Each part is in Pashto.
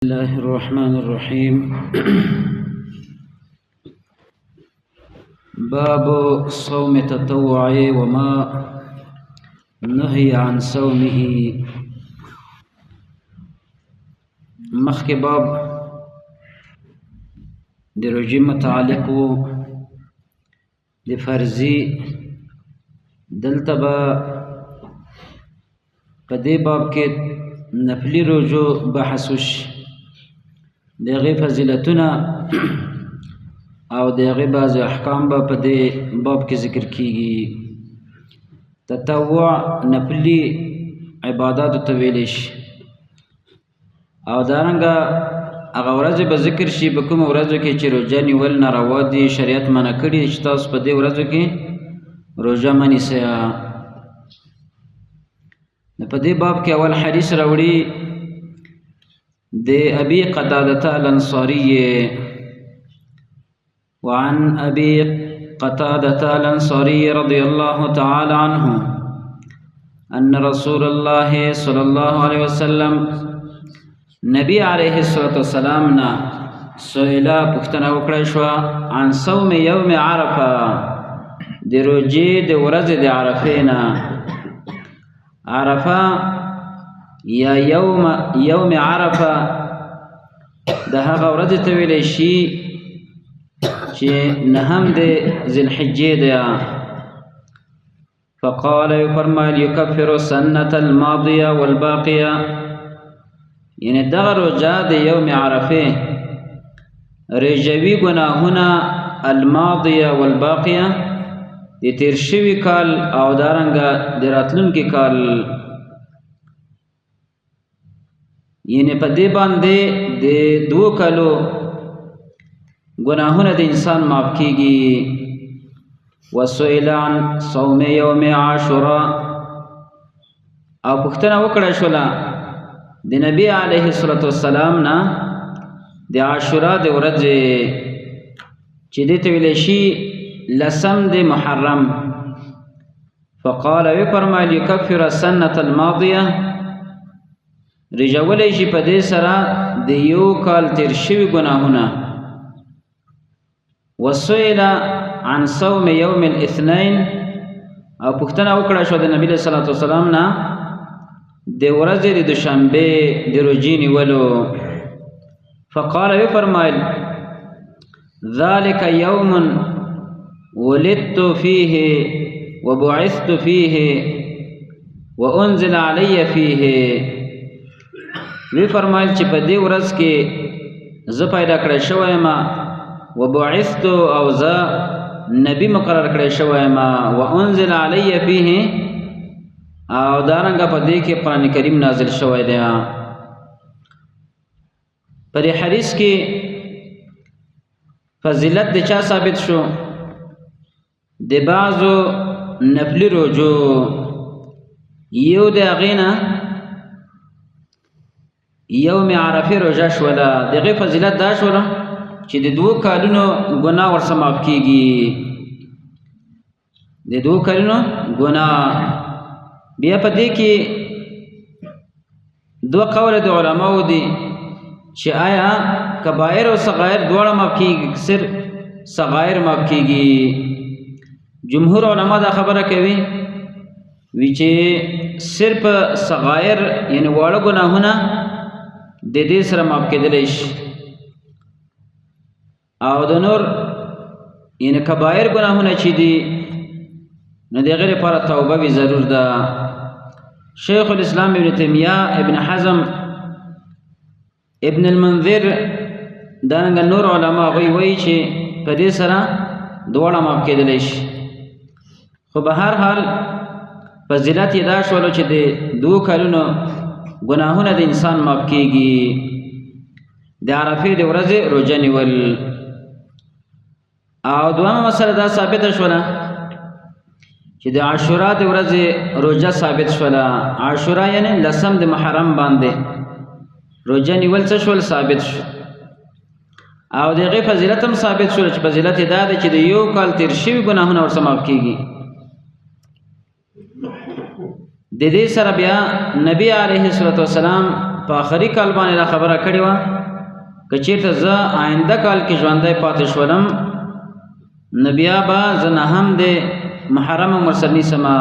الله الرحمن الرحيم باب صوم التطوع وما نهي عن صومه مخک باب د روزي متعلق د فرضي دلته به په دې باب کې نفلي روزو بحث وشي دغه فضیلتونه او دغه بعض احکام به په دې باب کې ذکر کیږي تطوع نفلي عبادت ته ویل شي او دارنګه هغه ورځ به ذکر شي په کوم ورځ کې چې روزه نیول ناروا دي شریعت منع کړی چې تاسو په دې ورځ کې روزه منیسئ په دې باب کې اول حدیث راوړي دي أبي قتادة الأنصاري وعن أبي قتادة الأنصاري رضي الله تعالى عنه أن رسول الله صلى الله عليه وسلم نبي عليه الصلاة والسلام سئل پختنا وکړه شو عن صوم يوم عرفة د روزې د ورځې د عرفې نه عرفه یا یوم عرفه د هغه ورځ ته ویل شي چې نهم د ذی الحجې ده فقال فرمایل یکفر السنه الماضيه والباقيه یعنی دغه روزه د یوم عرفه رجوي گناهونه الماضيه والباقيه د تیر شوي کال او دارنګه د راتلونکي کال یعنی په دې باندې د دوه کالو گناهونه د انسان معاف کیږي وسئل عن صوم يوم عاشوراء او پوښتنه وکړه شولا د نبی عليه الصلاه والسلام نه د عاشورا د ورځې چې د تویل شي لسم د محرم فقال وفرمایل يكفر السنه الماضيه رجولی شي په دې سره د یو کال تیر شوي گناهونه وسئل عن صوم يوم الاثنين او پوښتنه وکړه شو د نبی صلی الله علیه وسلم نه د ورځې د دوشنبه د روزې نیولو فقال وفرمایل ذلك يوم ولدت فيه وبعثت فيه وانزل علي فيه وی فرمایل چې په دې ورځ کې زه پیدا کړی شوی ما وبعثت او زه نبی مقرر کړی شوی ما وانزل علی فيه او دارنګه په دې کې قرآن کریم نازل شوی دی په دې حدیث کې فضیلت د چا ثابت شو د بعضو نفلی روزو یو د هغې یوم عرفه روزه شوله دغه فضیلت دا شوله چې د دوه کالونو ګناه ورسره معاف کیږي د دوه کالونو ګناه بیا په دې کې دوه قول د علماو دي چې آیا کبایر او صغائر دواړه معاف کیږي صرف صغائر معاف کیږي جمهور علما دا خبره کوي وی چې صرف صغائر یعنی واړه ګناهونه د دې سره معاف کېدلی شي او د نور یعنی کبایر ګناهونه چې دي نو د هغې لپاره توبه وي ضرور ده شیخ الاسلام ابن تیمیه ابن حزم ابن المنذر دارنګه نور علما هغوی وایي چې په دې سره دواړه معاف کېدلی شي خو به هر حال فضیلت یې دا شولو چې د دوه کلونو گناهونه د انسان معاف کیږي د عرفې د ورځې روزه نیول او دویمه مسله دا ثابته شوله چې د عاشورا د ورځې روزه ثابت شوله عاشورا یعنی لسم د محرم باندې روزه نیول څه شول ثابت شو او د هغې فضیلت هم ثابت شول چې فضیلت یې دا ده چې د یو کال تیر شوي ګناهونه ورسره معاف کیږي د دې سره بیا نبی علیه الصلاة والسلام په آخري کال باندې دا خبره کړې وه که چېرته زه آینده کال کې ژوندی پاتې شولم نو بیا به زه نه هم د محرم ورسره نیسمه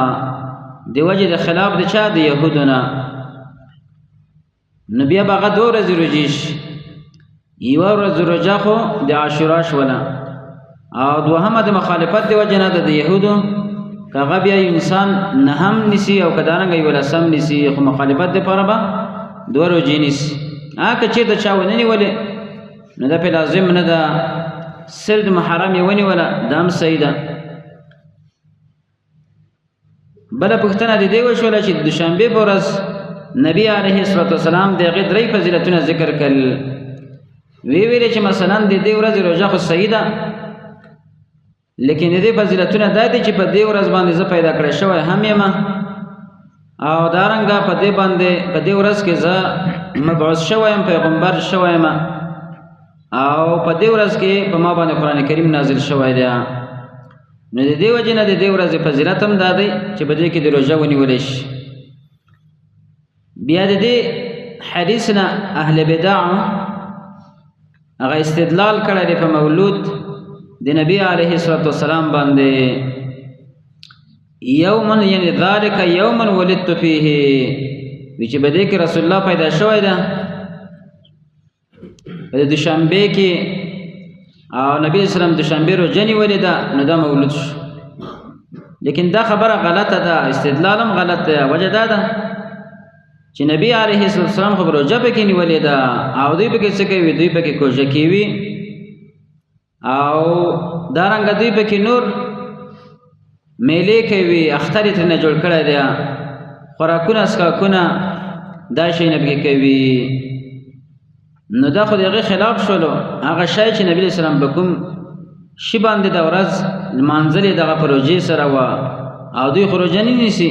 د وجې د خلاف د چا د یهودو نه نو بیا به هغه 2 ورځې روژې شي یوه ورځ روژه خو د عاشورا شوله او دوهمه د مخالفت د وجې نه د یهودو که هغه بیا یو انسان نه هم نیسي او که دارنګه یو لسم نیسي خو مخالفت دپاره به 2 روژې نیسي که چېرته چا ونه نیولې نو دا پې لازم نه ده سل د محرم یې ونیوله دا هم صحیح ده بله پوښتنه د دې وشوله چې د دوشنبې په ورځ نبي علیه السلام د هغې 3 فضیلتونه ذکر کړل ویلې چې مثلا د دې ورځې روژه خو صحیح ده لیکن د دې فضیلتونه دا دي چې په دې ورځ باندې زه پیدا کړی شوی هم یم او دارنګه په دې باندې په دې ورځ کې زه مبعوث شوی یم پیغمبر شوی یم او په دې ورځ کې په ما باندې قرآن کریم نازل شوی دی نو د دې وجې نه د دې ورځې فضیلت هم دا دی چې په دې کې د روژه ونیولی شي بیا د دې حدیث نه اهل بدع هغه استدلال کړی دی په مولود د نبی علیه السلام باندې یوما یعنی ذالک یوما ولدت فیه وی چې په دې کې رسول الله پیدا شوی ده په دوشنبې کې او نبی اسلام دوشنبې روژه نیولې ده نو دا مولود شو لیکن دا خبره غلطه ده استدلال هم غلط ده وجه دا ده چې نبی علیه السلام خو روژه پکې نیولې ده او دوی پکې څه کوي دوی پکې کوژه کوي او دارنګه دوی پکې نور میلې کوي اختر یې ترېنه جوړ کړی دی خوراکونه څښاکونه دا شی نه پکې کوي نو دا خو د هغې خلاف شولو هغه شی چې نبي علیه السلام په کوم شي باندې د ورځ لمانځل یې دغه په روژې سره وه او دوی خو روژه نه نیسي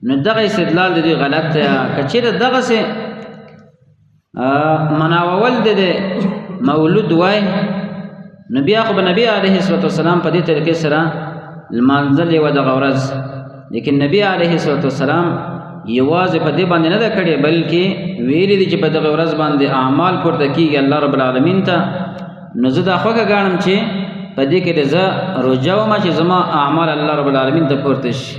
نو دغه استدلال د دوی غلط دی که چېرته دغسې مناوول د مولود وای نو بیا خو به نبي علیه السلام په دې طریقې سره لمانځل یې وه دغه ورځ لیکن نبي علیه السلام یوازې په دې باندې نه ده کړې بلکې ویلي دي چې په دغه ورځ باندې اعمال پورته کېږي الله رب العالمین ته نو زه دا خوښه ګاڼم چې په دې کې د زه روژه ومه چې زما اعمال الله رب العالمین ته پورته شي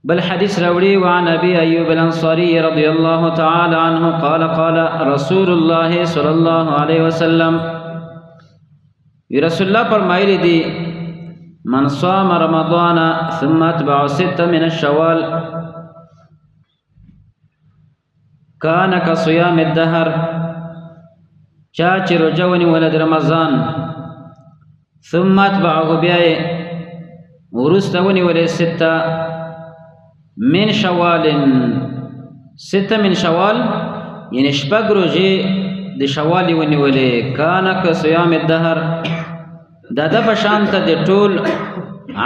بل حدیث راوړي وعن ابي ايوب الانصاري رضي الله تعالى عنه قال قال رسول الله صلى الله عليه وسلم رسول الله فرمایلی دي من صام رمضان ثم اتبع 6 من الشوال كان كصيام الدهر چا چې روژه ونیوله د رمضان ثم اتبعه بیا یې وروسته ونیولې 6 من شوال 6 من شوال یعنی شپږ روژې د شوال یې ونیولې کان کصیام الدهر دا د په شان ته د ټول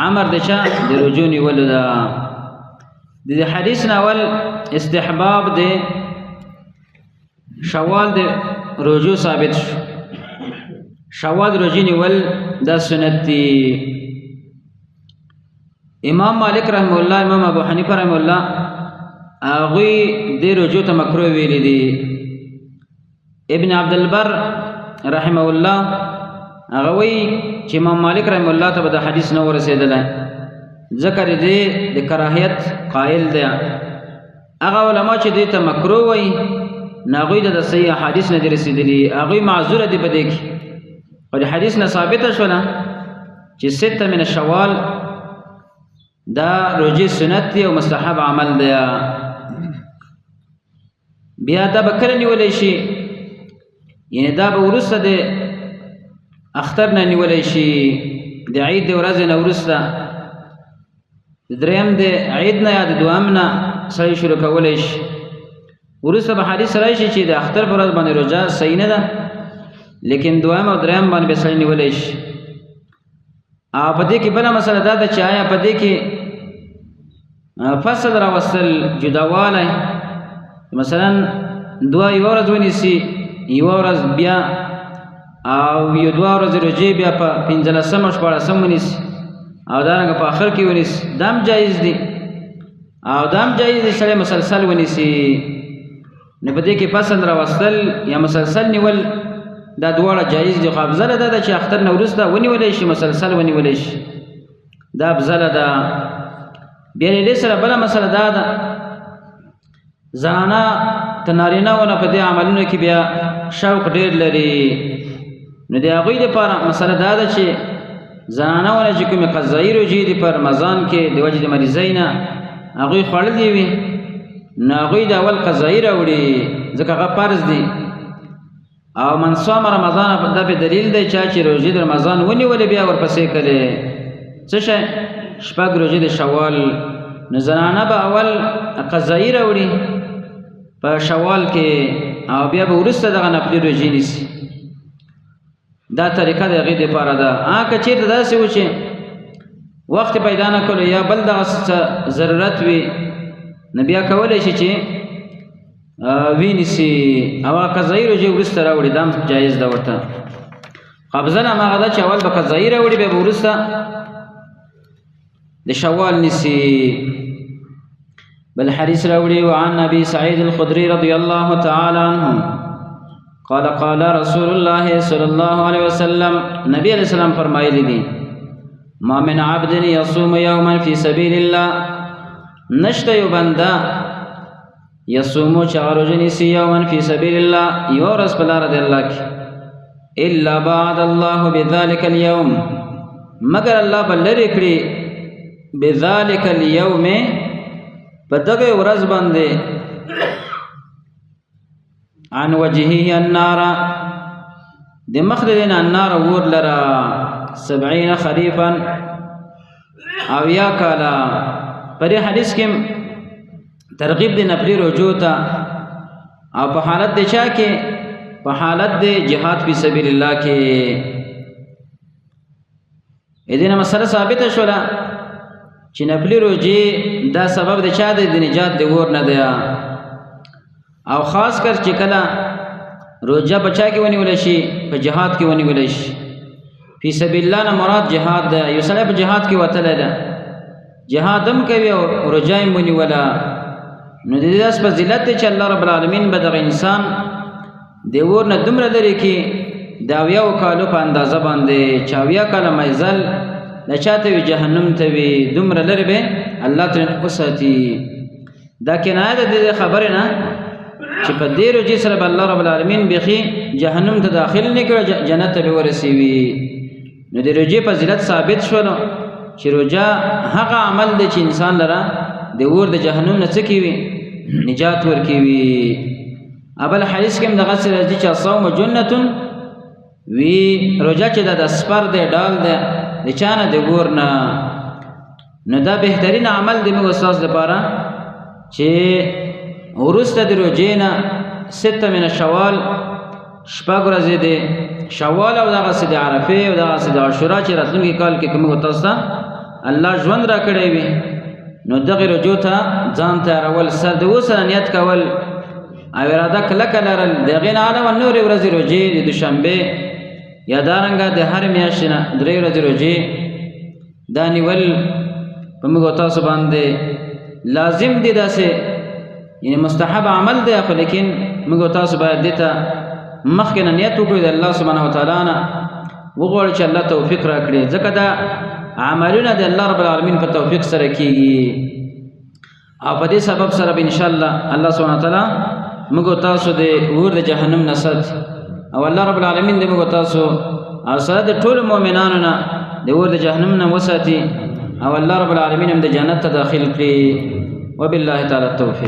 عمر د چا د روژو نیولو ده د حدیث ناول استحباب د شوال د روژو ثابت شو شوال روژې نیول دا سنت دی امام مالک رحمه الله امام ابو حنیفه رحمه الله هغوی دې روژو ته مکروه ویلي دي ابن عبدالبر رحمه الله هغه وایي چې امام مالک رحمه الله ته به د حدیث نه ورسېدلی ځکه دې د کراهیت قائل دی هغه علما چې دې ته مکروه وایي نو هغوی ته د صحیح احادیث نه دي رسېدلي هغوی معذوره دي په دې کې خو د حدیث نه ثابته شوله چې 6 من شوال دا روژې سنت دی او مستحب عمل دی بیا دا به کله نیولی شي یعنی دا به وروسته د اختر نه نیولی شي د عید د ورځې نه وروسته د دریم د عید نه یا د دویم نه سړی شروع کولی شي وروسته به حدیث راشي چې د اختر په ورځ باندې روژه صحیح نه ده لیکن دویم او دریم باندې به سړی نیولی شي او په دې کې بله مسله دا ده چې آیا په دې کې فصل راوستل جداوالی مثلا دوه یوه ورځ ونیسي یوه ورځ بیا او یو دوه ورځې روژې بیا په 15 14 ونیسي او دارنګه په آخر کې ونیسي دا هم جایز دي او دام جایز دی سړی مسلسل ونیسي نو په دې کې پسند راوستل یا مسلسل نیول دا دواړه جایز دي. خو افضل ده چې اختر نه وروسته ونیولی شي، مسلسل ونیولی شي، دا افضل ده. بیا له دې سره بله مسله دا ده زنانه که نارینهونه په دې عملونو کې بیا شوق ډېر لري نو د هغوی دپاره مسله دا ده چې زنانهونه چې کومې قضایي روژې دي په رمضان کې د وجې د مریضۍ نه هغوی خوړلې وي نو هغوی د اول قضایي راوړي ځکه هغه فرض دي. او من صام رمضان دا په دلیل دی چې روژې د رمضان ونیولې بیا ورپسې کړې څه شی 6 روژې د شوال نو زنانه به اول قضایي راوړي په شوال کې او بیا به وروسته دغه نفلي روژې نیسي. دا طریقه د هغې دپاره ده. که چېرته داسې و چې وخت پیدا نه کړو یا بل دغه څه ضرورت وي نو بیا کولی شي چې وینیسي او قضایي روژې وروسته راوړي، دا هم جایز ده ورته. افضل هماغه ده چې اول به قضایي راوړي بیا به وروسته د شوال نیسي. بل حدیث راوړي وعن ابي سعيد الخدري رضي الله تعالى عنه قال قال رسول الله صلى الله عليه وسلم نبی علیہ السلام فرمایلی دي ما من عبد يصوم يوما في سبيل الله نشته یو بنده يصوم چاروجنی سی یوما في سبيل الله یورس بلار د الله کی الا بعد الله بذلك اليوم مگر الله بلری کړي بذلك اليوم پدغه ورځ باندې عن وجهه النار د مخددین النار ور لرا 70 خریفا او یا کالا. پر حدیث کې ترغیب د نفلی رجوع ته او په حالت د چا کې په حالت د جهاد فی سبیل الله کې. اذن مسله ثابته شولا چې نفلی رجوع دا سبب د چا د نجات د ور نه دی او خاص کر چې کله روزه بچا کې ونیول شي په جهاد کې ونیول شي. فی سبیل الله نه مراد جهاد ده. یو سړی په جهاد کې وتلی ده جهاد هم کوي او روزه هم ونیوله نو د دې داس فضیلت دی چې الله رب العالمین به دغه انسان د اور نه دومره لرې کړي د 80 کالو په اندازه باندې چې 80 کاله مزل د چاته وي جهنم ته وي دومره لرې به الله ترې وساتي. دا کنایه ده د خبرې نه چې په دې روژې سره به الله رب العالمین بیخي جهنم ته داخل نه کړي جنت ته به ورسوي. نو د روژې فضیلت ثابت شولو چې روژه هغه عمل دی چې انسان لره د اور د جهنم نه څه کوي نجات ورکوي. ابل حدیث کې هم دغسې راځي چې الصوم جنة وي روژه چې د سپر دی ډال دی د چا نه د اور نه نو دا بهترین عمل دی موږ ستاسو دپاره چې وروسته د روژې نه 6 من شوال 6 ورځې د شوال او دغسې د عرفې او دغسې د عاشورا چې راتلونکي کال کې که موږ تاسو ته الله ژوند را کړی وي نو دغې روژو ته ځان تیارول سر د اوسه نیت کول او اراده کلکه لرل د هغې نه علاوه نورې ورځې روژې د دوشنبې یا دارنګه د هرې میاشتې نه 3 ورځې روژې دا نیول په موږ تاسو باندې لازم دي. داسې یعنی مستحب عمل دی خو لیکن موږ تاسو باید دې ته مخکې نه نیت وکړو د الله سبحانه وتعالی نه وغواړو چې الله توفیق راکړي ځکه دا عملونه د الله رب العالمین په توفیق سره کېږي او په دې سبب سره به انشاءالله الله سبحانه وتعالی موږ تاسو د اور د جهنم نه ساتي او الله رب العالمین دې موږ تاسو او سره د ټولو مؤمنانو نه د اور د جهنم نه وساتي او الله رب العالمین هم د جنت ته داخل کړي. وبالله تعالی التوفیق.